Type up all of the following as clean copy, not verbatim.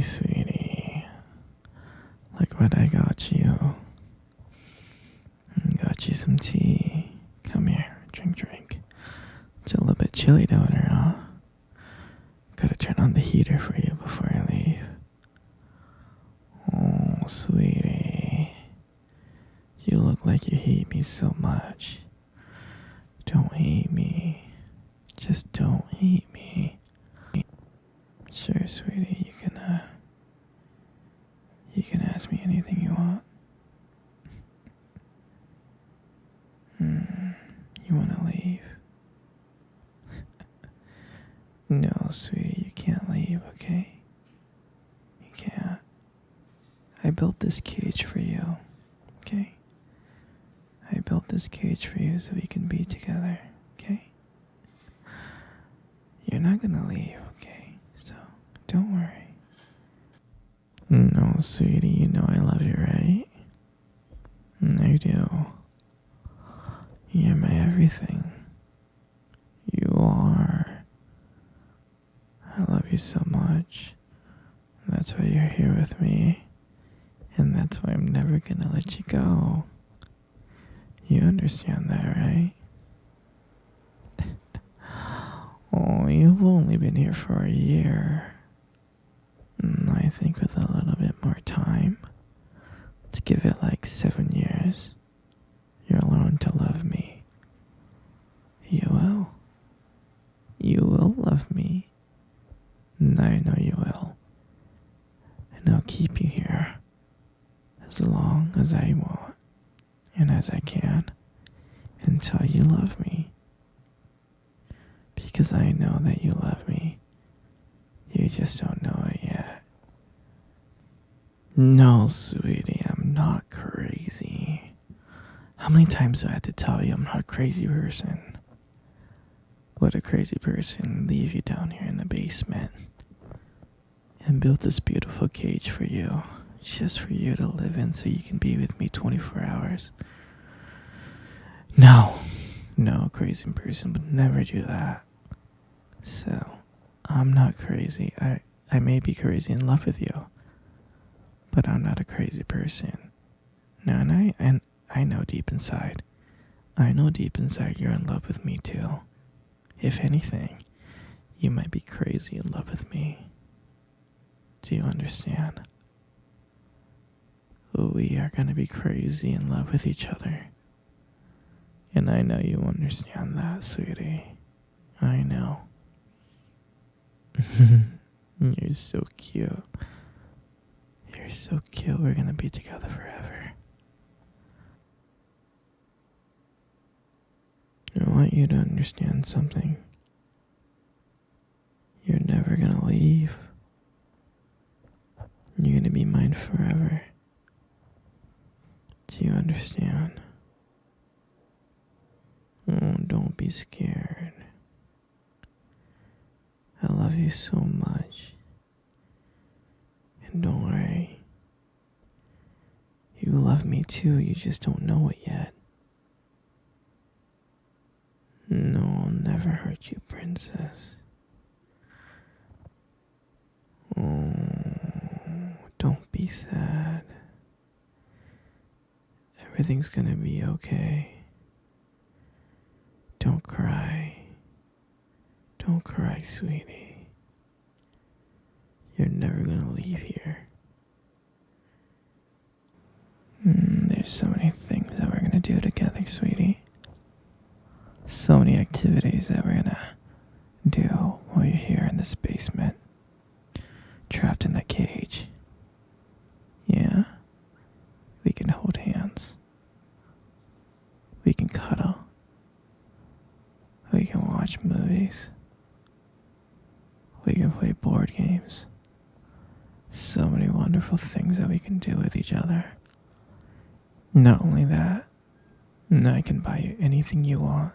sweetie. Look what I got you. Got you some tea. Come here, drink. It's a little bit chilly down here, huh? Gotta turn on the heater for you before I leave. Oh, sweetie. You look like you hate me so much. Don't hate me. Just don't hate me. Sure, sweetie, you can ask me anything you want. You wanna leave? No, sweetie, you can't leave, okay? You can't. I built this cage for you, okay? I built this cage for you so we can be together, okay? You're not gonna leave, okay? So, don't worry. No, sweetie, you know I love you, right? I do. You're my everything. You are. I love you so much. That's why you're here with me. And that's why I'm never gonna let you go. You understand that, right? Oh, you've only been here for a year. I think with a little bit more time, let's give it like 7 years, you'll learn to love me. You will. You will love me. I know you will. And I'll keep you here as long as I want and as I can until you love me. Because I know that you love me. You just don't know it yet. No, sweetie, I'm not crazy. How many times do I have to tell you I'm not a crazy person? Would a crazy person leave you down here in the basement and build this beautiful cage for you, just for you to live in so you can be with me 24 hours? No, a crazy person would never do that. So, I'm not crazy. I may be crazy in love with you, but I'm not a crazy person. No, and I know deep inside. I know deep inside you're in love with me too. If anything, you might be crazy in love with me. Do you understand? We are gonna be crazy in love with each other. And I know you understand that, sweetie. I know. You're so cute. You're so cute. We're gonna be together forever. I want you to understand something. You're never gonna leave. You're gonna be mine forever. Do you understand? Oh, don't be scared. I love you so much. And don't worry. You love me too, you just don't know it yet. No, I'll never hurt you, princess. Oh, don't be sad. Everything's gonna be okay. Don't cry. Don't cry, sweetie. You're never gonna leave here. There's so many things that we're gonna do together, sweetie. So many activities that we're gonna do while you're here in this basement, trapped in that cage. Yeah? We can hold hands. We can cuddle. We can watch movies. We can play board games. So many wonderful things that we can do with each other. Not only that, I can buy you anything you want.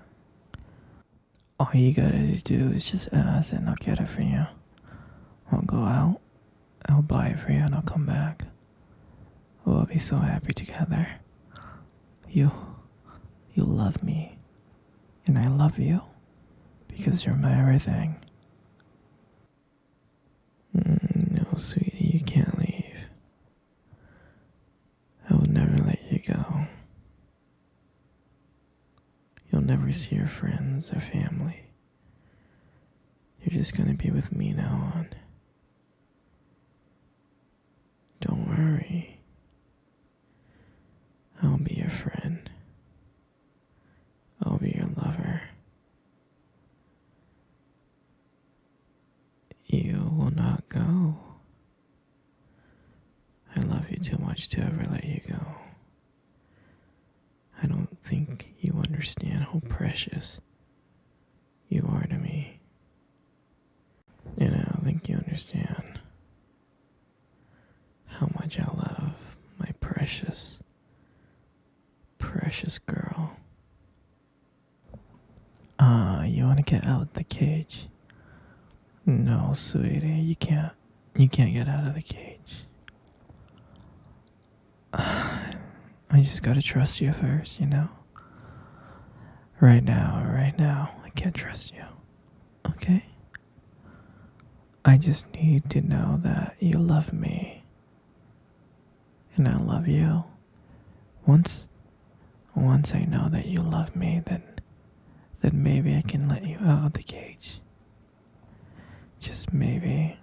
All you gotta do is just ask and I'll get it for you. I'll go out, I'll buy it for you, and I'll come back. We'll be so happy together. You love me. And I love you. Because you're my everything. No, sweetie, you see your friends or family. You're just gonna be with me now on. Don't worry. I'll be your friend. I'll be your lover. You will not go. I love you too much to ever let you go. I don't think you understand how precious you are to me. And I don't think you understand how much I love my precious, precious girl. You wanna get out of the cage? No, sweetie, you can't. You can't get out of the cage. I just gotta trust you first, you know? Right now, I can't trust you. Okay? I just need to know that you love me. And I love you. Once I know that you love me, then maybe I can let you out of the cage. Just maybe.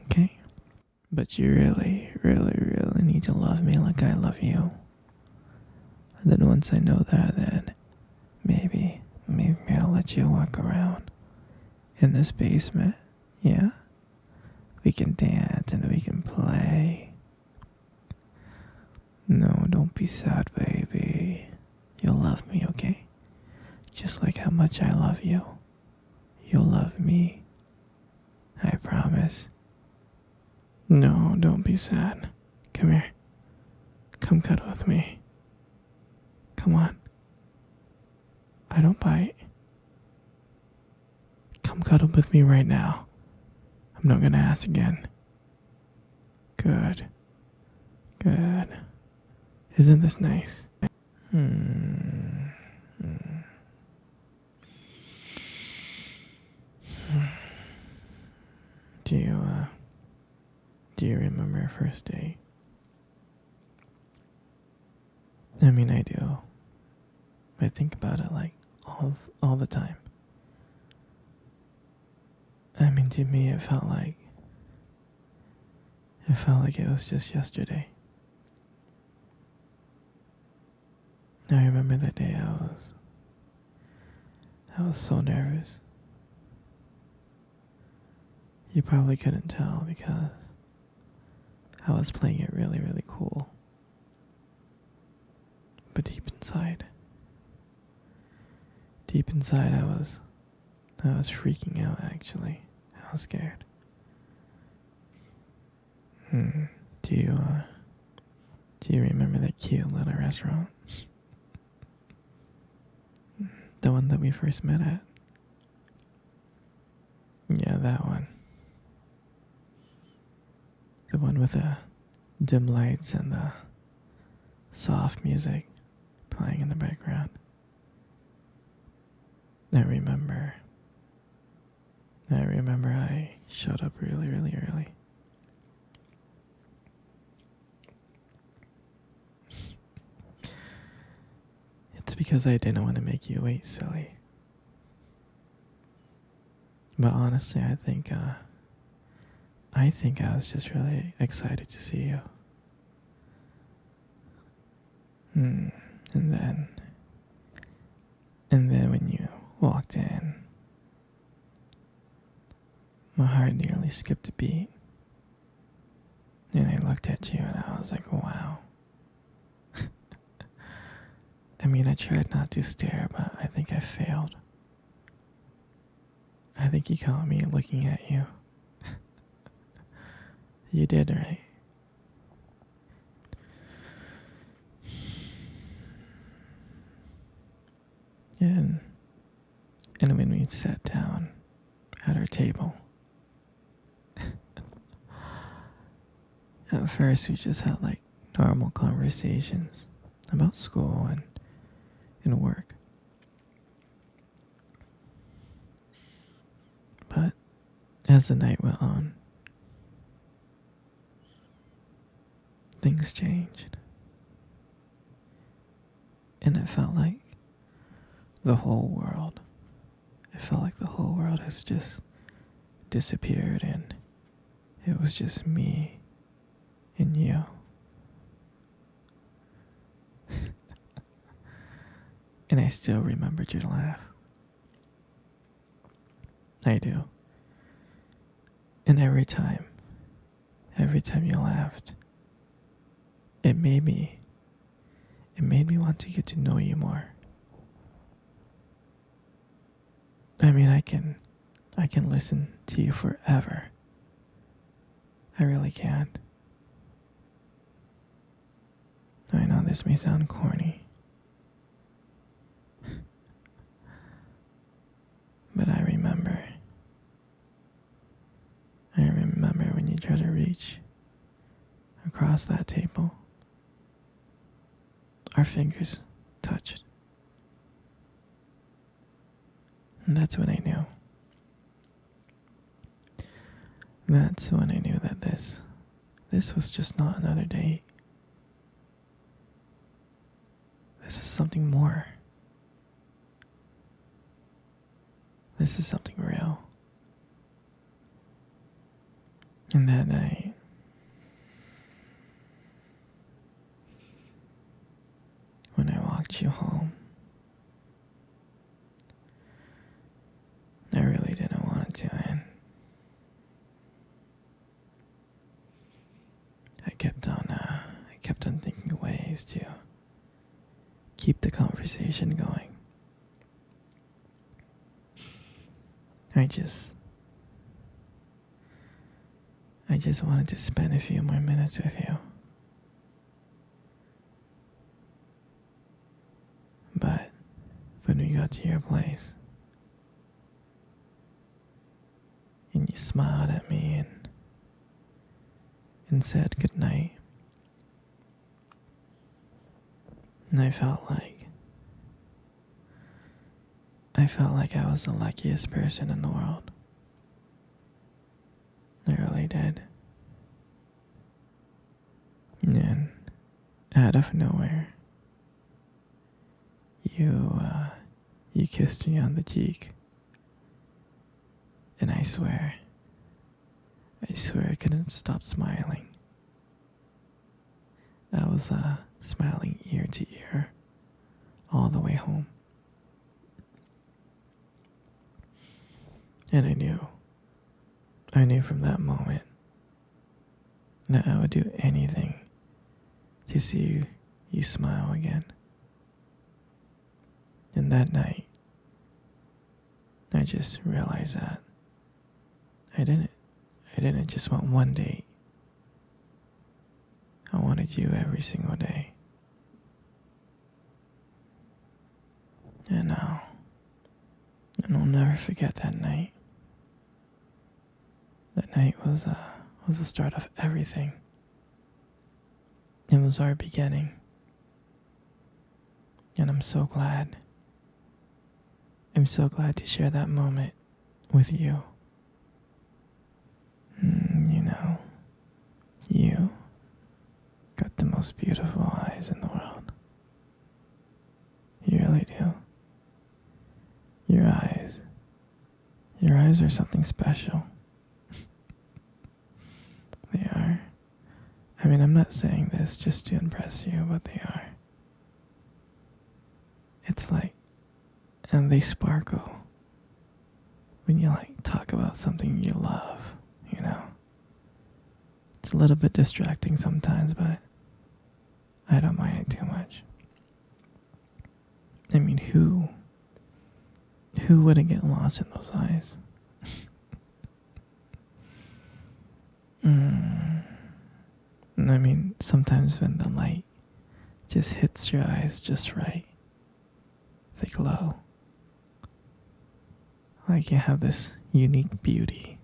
Okay? But you really, really, really need to love me like I love you. And then once I know that, then maybe I'll let you walk around in this basement. Yeah? We can dance and we can play. No, don't be sad, baby. You'll love me, okay? Just like how much I love you. You'll love me. I promise. No, don't be sad. Come here. Come cuddle with me. Come on. I don't bite. Come cuddle with me right now. I'm not gonna ask again. Good. Good. Isn't this nice? Do you remember our first date? I mean, I do. I think about it like all the time. I mean, to me, it felt like it was just yesterday. I remember that day I was so nervous. You probably couldn't tell because I was playing it really, really cool. But deep inside, I was freaking out actually. I was scared. Do you remember that cute little restaurant? The one that we first met at? Yeah, that one. The one with the dim lights and the soft music playing in the background. I remember I showed up really, really early. It's because I didn't want to make you wait, silly. But honestly, I think I was just really excited to see you. And then when you walked in, my heart nearly skipped a beat. And I looked at you and I was like, wow. I mean, I tried not to stare, but I think I failed. I think you caught me looking at you. You did, right? And when we sat down at our table, at first we just had like normal conversations about school and work. But as the night went on, things changed. And it felt like the whole world. It felt like the whole world has just disappeared and it was just me and you. And I still remembered your laugh. I do. And every time you laughed, it made me want to get to know you more. I mean, I can listen to you forever. I really can. I know this may sound corny, but I remember when you tried to reach across that table. Our fingers touched. And that's when I knew. That's when I knew that this was just not another date. This was something more. This is something real. And that night, when I walked you home, I really didn't want it to end. I kept on thinking of ways to keep the conversation going. I just wanted to spend a few more minutes with you. But when we got to your place, and you smiled at me and said goodnight, and I felt like I was the luckiest person in the world. I really did. And then, out of nowhere, you kissed me on the cheek. And I swear I couldn't stop smiling. I was smiling ear to ear all the way home. And I knew from that moment that I would do anything to see you smile again. And that night, I just realized that I didn't just want one date. I wanted you every single day. And I'll never forget that night. That night was the start of everything. It was our beginning. And I'm so glad. I'm so glad to share that moment with you. You got the most beautiful eyes in the world. You really do. Your eyes are something special. They are. I mean, I'm not saying this just to impress you, but they are. It's like, and they sparkle when you talk about something you love, It's a little bit distracting sometimes, but I don't mind it too much. I mean, who wouldn't get lost in those eyes? I mean, sometimes when the light just hits your eyes just right, they glow. Like you have this unique beauty